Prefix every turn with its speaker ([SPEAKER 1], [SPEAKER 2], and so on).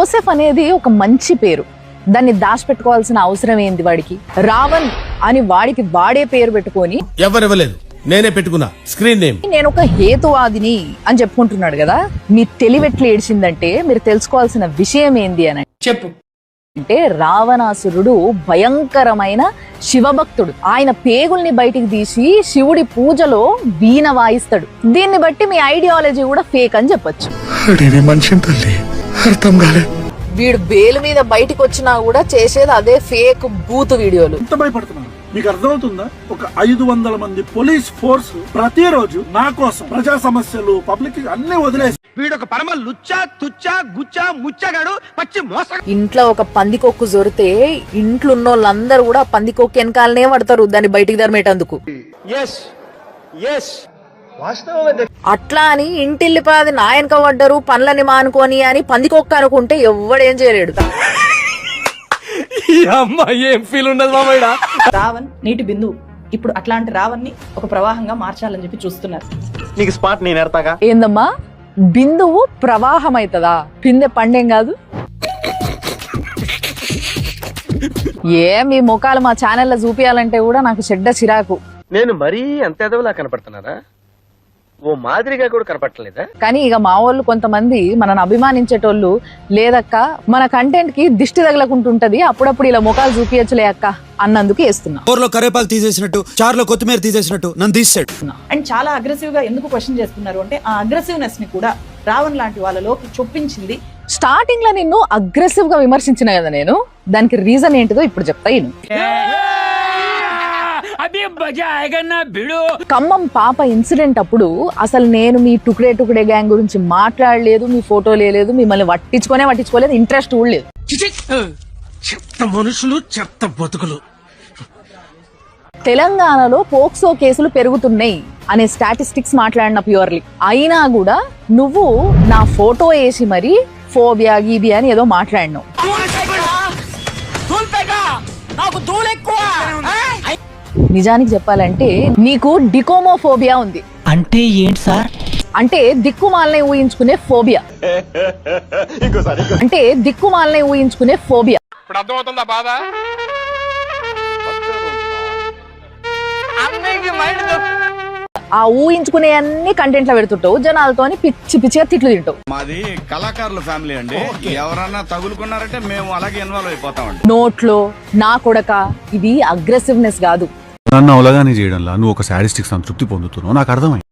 [SPEAKER 1] Joseph అనేది ఒక మంచి పేరు, దాన్ని దాచిపెట్టుకోవాల్సిన అవసరం ఏంది వాడికి? రావణ్ అని వాడికి వాడే పేరు పెట్టుకొని
[SPEAKER 2] ఎవరెవలేదు నేనే పెట్టుకున్నా స్క్రీన్ నేమ్.
[SPEAKER 1] నేను ఒక హేతువాదిని అని చెప్పుకుంటున్నాడు కదా. మీ తెలివెట్లు ఏడ్చిందంటే మీరు తెలుసుకోవాల్సిన విషయం ఏంది అని
[SPEAKER 3] చెప్పు.
[SPEAKER 1] అంటే రావణాసురుడు భయంకరమైన శివభక్తుడు. ఆయన పేగుల్ని బయటికి తీసి శివుడి పూజలో వీణ వాయిస్తాడు. దీన్ని బట్టి మీ ఐడియాలజీ కూడా ఫేక్ అని చెప్పొచ్చు. వీడు బేలు మీద బయటికి వచ్చినా కూడా చేసేది అదే ఫేక్ బూత్ వీడియోలు.
[SPEAKER 4] ఎంత భయపడుతున్నాను మీకు అర్థమవుతుందా? ఒక 500 మంది పోలీస్ ఫోర్స్ ప్రతిరోజు నా కోసం ప్రజా సమస్యలు పబ్లిక్ అన్ని వదిలేసి
[SPEAKER 3] వీడొక పరమ లుచ్చా తుచ్చా గుచ్చా ముచ్చగాడు పచ్చి మోస.
[SPEAKER 1] ఇంట్లో ఒక పందికొక్కు జొరితే ఇంట్లో ఉన్న వాళ్ళందరూ కూడా పందికొక్కు వెనకాలనే పడతారు దాన్ని బయటికి ధర్మేటందుకు. అట్లా అని ఇంటిల్లిపాది నాయనక పడ్డరు పనులని మానుకొని అని పందికొక్క అనుకుంటే ఎవ్వడేం చేయలేడు.
[SPEAKER 3] ఏం ఫీల్ ఉండదు మామయ్య.
[SPEAKER 5] రావణ్ నీటి బిందువు. ఇప్పుడు అట్లాంటి రావణ్ని ఒక ప్రవాహంగా మార్చాలని చెప్పి చూస్తున్నారు.
[SPEAKER 3] నీకు స్పాట్ నేను ఎడతాగా.
[SPEAKER 1] ఏందమ్మా బిందువు ప్రవాహం అవుతుందా? పిందె పండేం కాదు. మీ ముఖాలు మా ఛానల్లో చూపియాలంటే కూడా నాకు చెడ్డ చిరాకు.
[SPEAKER 6] నేను మరీ అంత ఎదవలా కనపడుతున్నారా? ఓ మాదిరిగా కూడా కనపడలేదా?
[SPEAKER 1] కానీ ఇక మా వాళ్ళు కొంతమంది మనని అభిమానించేటోళ్ళు లేదక్క మన కంటెంట్ కి దిష్టి తగలకుంటుంటది అప్పుడప్పుడు ఇలా ముఖాలు చూపించలే అక్క అన్నందుకు వేస్తున్నా.
[SPEAKER 7] కూరలో కరేపాకు తీసేసినట్టు, చారులో కొత్తిమీర తీసేసినట్టు నన్ను తీసాడు.
[SPEAKER 5] అండ్ చాలా అగ్రెసివ్ గా ఎందుకు క్వశ్చన్ చేస్తున్నారు అంటే ఆ అగ్రెసివ్నెస్ ని కూడా రావణ్ లాంటి వాళ్ళలోకి చొప్పించింది.
[SPEAKER 1] స్టార్టింగ్ లో నిన్ను అగ్రెసివ్ గా విమర్శించిన కదా నేను, దానికి రీజన్ ఏంటిదో ఇప్పుడు చెప్తా. ఖమ్మం పాప ఇన్సిడెంట్ అప్పుడు అసలు నేను మీ టుకుడే టుకుడే గ్యాంగ్ గురించి మాట్లాడలేదు, మీ ఫోటో లేదు, మిమ్మల్ని పట్టించుకోలేదు, ఇంట్రెస్ట్ కూడా లేదు.
[SPEAKER 2] చెత్త మనుషులు చెత్త బతుకులు.
[SPEAKER 1] తెలంగాణలో పోక్సో కేసులు పెరుగుతున్నాయి అనే స్టాటిస్టిక్స్ మాట్లాడిన ప్యూర్లీ. అయినా కూడా నువ్వు నా ఫోటో వేసి మరి ఫోబియా గీబియా అని ఏదో మాట్లాడినావు. నిజానికి చెప్పాలంటే నీకు డికోమోఫోబియా ఉంది.
[SPEAKER 8] అంటే ఏంటి సార్?
[SPEAKER 1] అంటే దిక్కుమాలనే ఊహించుకునే ఫోబియా. అంటే దిక్కుమాలనే ఊహించుకునే ఫోబియా.
[SPEAKER 3] అర్థమవుతుందా బాధ?
[SPEAKER 1] ఆ ఊహించుకునే అన్ని కంటెంట్ లో పెడుతుంటావు, జనాలతోని పిచ్చి పిచ్చిగా తిట్లు తింటావు.
[SPEAKER 9] మాది కళాకారుల ఫ్యామిలీ అండి. ఎవరన్నా తగులుకున్నారంటే మేము అలాగే ఇన్వాల్వ్ అయిపోతామండి.
[SPEAKER 1] నోట్లో నా కొడక ఇది అగ్రెసివ్నెస్ కాదు.
[SPEAKER 10] నన్ను అవలగానే చేయడంలా నువ్వు ఒక సాడిస్టిక్ సంతృప్తి పొందుతున్నావు నాకు అర్థమైంది.